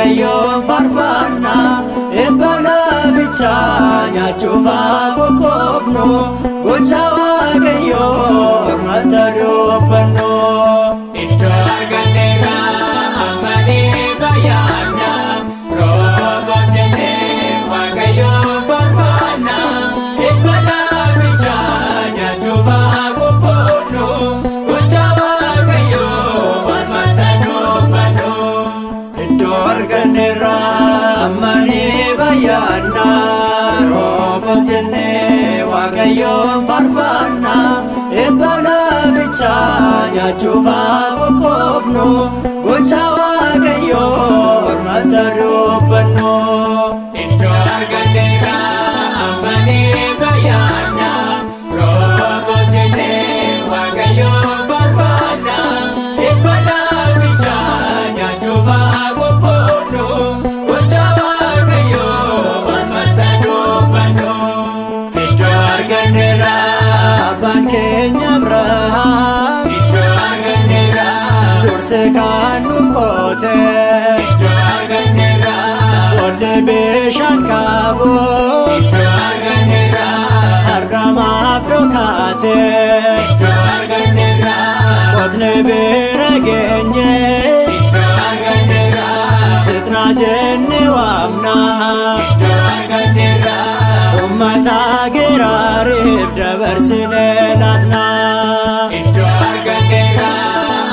waaqayyoon faarfannaa eebbala bichaa nyaachuuf qophoofnu gocha waaqayyoo mata dubbannu iddoo arganneerra amanee bayyaanna rooba jennee waaqayyoon faarfannaa eebbala bichaa nyaachuuf qophoofnu gocha waaqayyoo mata dubbannu iddoo arganneerra amanee bayyaanna rooba jennee waaqayyoon faarfannaa eebbala bichaa nyaachuuf qophoofnu gocha waaqayyoo mata dubbannu iddoo arganneerra amanee bayyaanna rooba jennee waaqayyoon faarfannaa eebbala bichaa nyaachuuf qophoofnu gocha waaqayyoo mata dubbannu iddoo arganneerra abbaan keenya Abrahaam iddoo arganneerra dursee kan nuuf qoote iddoo arganneerra boollee bishaan qabu iddoo arganneerra har'amaaf dhokaate iddoo arganneerra qotnee bira geenye iddoo arganneerra sitna jennee waamna iddoo arganneerra ummata giraariif dabarsinee laatna iddoo arganneerra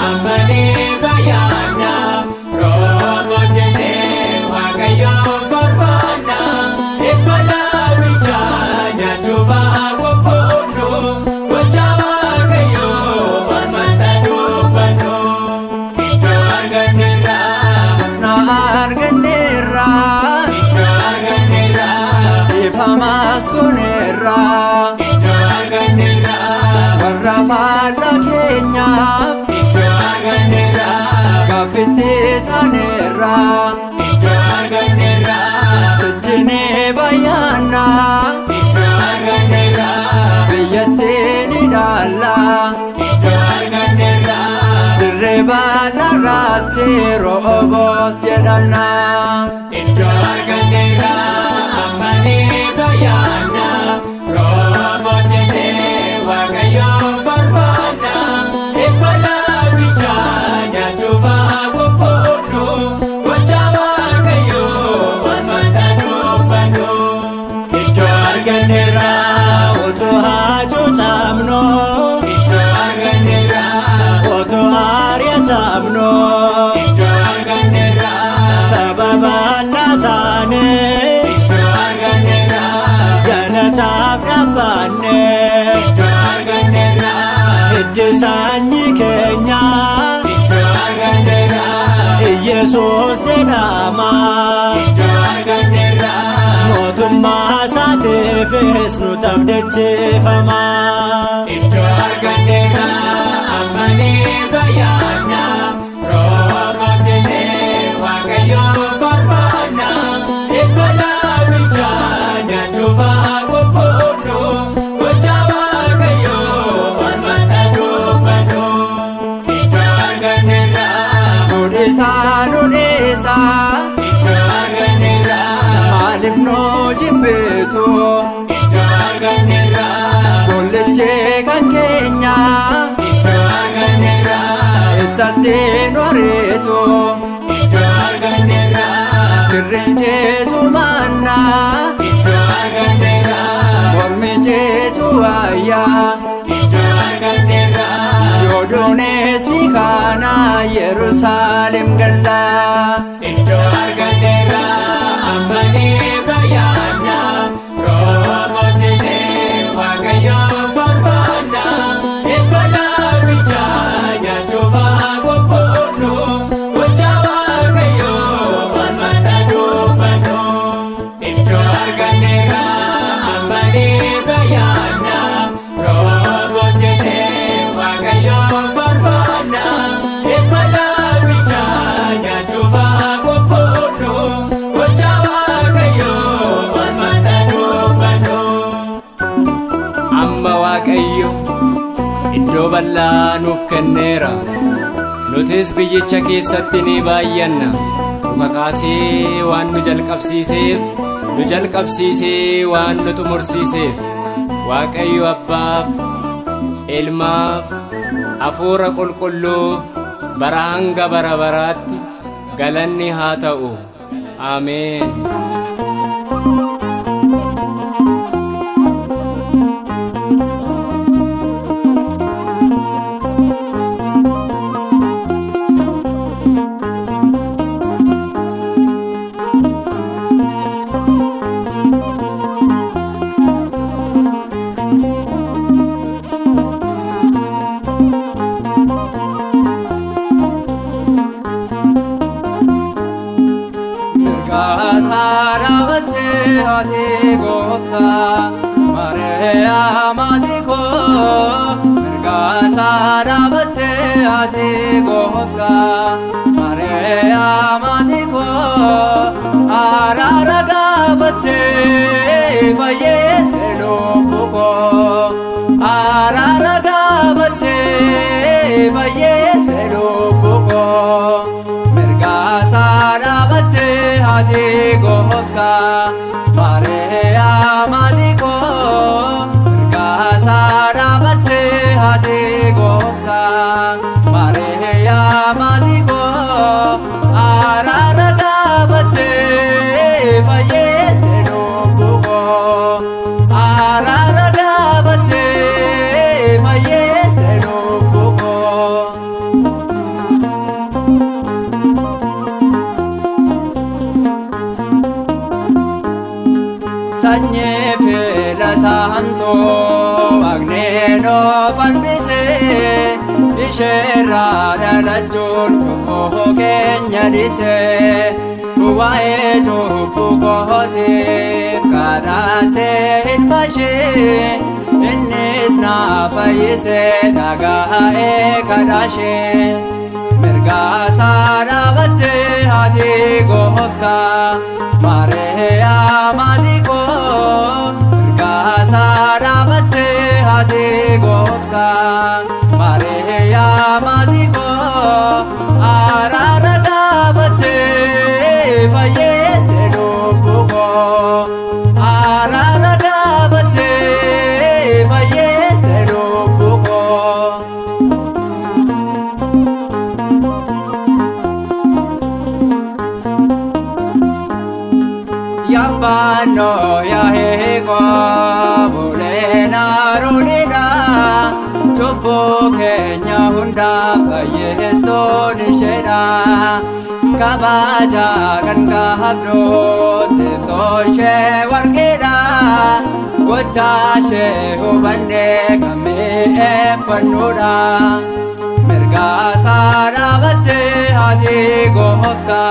amanee bayyaanna rooba jennee waaqayyoon faarfannaa eebbala bichaa nyaachuuf qophoofnu gocha waaqayyoo mata dubbannu iddoo arganneerra safna arganneerra iddoo arganneerra ifamas kuneerra iddoo arganneerra warra faalla keenyaaf iddoo arganneerra gaafitti taaneerra iddoo arganneerra sijjinee bayyaanna iddoo arganneerra biyyattii ni dhaalla iddoo arganneerra dirree baalaarratti Rehooboot jedhamna iddoo arganneerra amanee bayyaanna rooba jennee waaqayyoon faarfannaa eebbala bichaa nyaachuuf qophoofnu gocha waaqayyoo mata dubbannu iddoo arganneerra utuu hacuucamnu iddoo arganneerra utuu ari'atamnu iddoo arganneerra sababa laataane iddoo arganneerra galataaf dhaabbanne iddoo arganneerra hiddi sanyii keenya iddoo arganneerra Yesuus jedhama iddoo arganneerra mootummaa isaatiifis nu abdachiifama iddoo arganneerra amanee bayyaanna rooba jennee waaqayyoon faarfannaa eebbala bichaa nyaachuuf qophoofnu gocha waaqayyoo mata dubbannu iddoo arganneerra nuudhiisa iddoo arganneerra maaliif noo jibbitu iddoo arganneerra boollichee kan keenya iddoo arganneerra eessatti nu ariitu iddoo arganneerra dirreen ceetu manna iddoo arganneerra mormi ceetu wayyaa iddoo arganneerra yooduunis ni kaana Yerusaalem galla iddoo arganneerra amanee bayyaanna rooba jennee waaqayyoon faarfannaa eebbala bichaa nyaachuuf qophoofnu gocha waaqayyoo mata dubbannu iddoo arganneerra amanee bayyaanna rooba jennee waaqayyoon faarfannaa eebbala bichaa nyaachuuf qophoofnu gocha waaqayyoo mata dubbannu amma waaqayyo iddoo bal'aa nuuf kenneera nutis biyyicha keessatti ni baay'anna kakaasee waan nu jalqabsiisee waan nu xumursiiseef Waaqayyo Abbaaf Ilmaaf Hafuura Qulqulluuf bara hanga bara baraatti galanni haa ta'u. Ameen. Wae cubu kohotif karate ilmashe innis na fayise nagae kadashe mirga sarabate hati gofta mare amadiko mirga sarabate hati gofta mare amadiko araragabate Fayeste lobuko araragabate fayeste lobuko Yapano yahego bulena runida Chobo Kenya hunda fayesto nisheda Kabaja kan kahabdo Titoshe warkida Gocha shehu bande kame efanuda Mirga sarabate hati gofta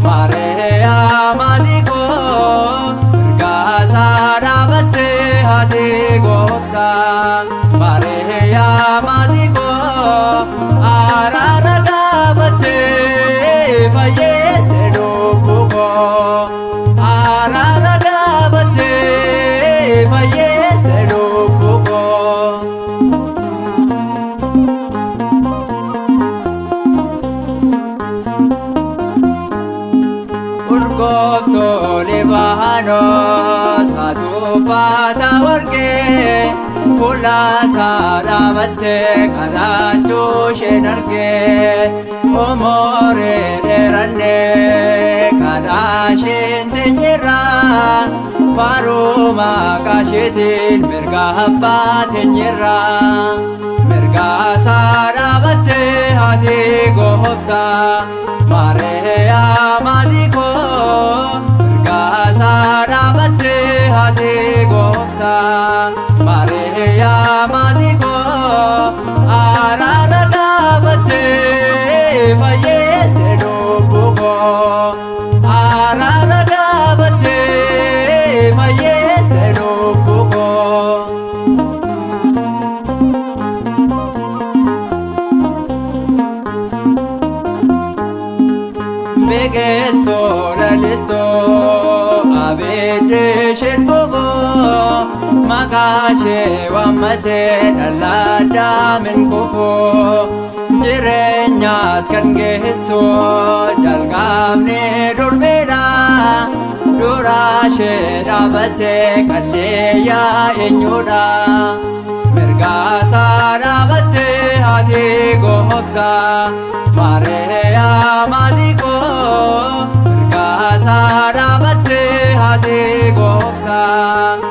Mare amadiko Mirga sarabate hati gofta Mare amadiko araragabate Fayeste lobuko araragabate fayeste lobuko Urgofto libano satu fata warke Fula sarabate kadacho shenarke Omore derane kadashin tenyera Faruma kashitin mirga habba tenyera Mirga sarabate hati gofta Mare amadiko Mirga sarabate hati gofta Mare amadiko araragabate Fayeste lobuko araragabate fayeste lobuko Begelto lalisto abete shengobo Makashe wamate dalada min kufo Jirenya addunyaat kan geessu jalqabni durbeedha dura ishee dhaabattee qalleeyyaa eenyuudha mirgaasaa dhaabattee haati gooftaa Maariyaamati koo mirgaasaa dhaabattee haati gooftaa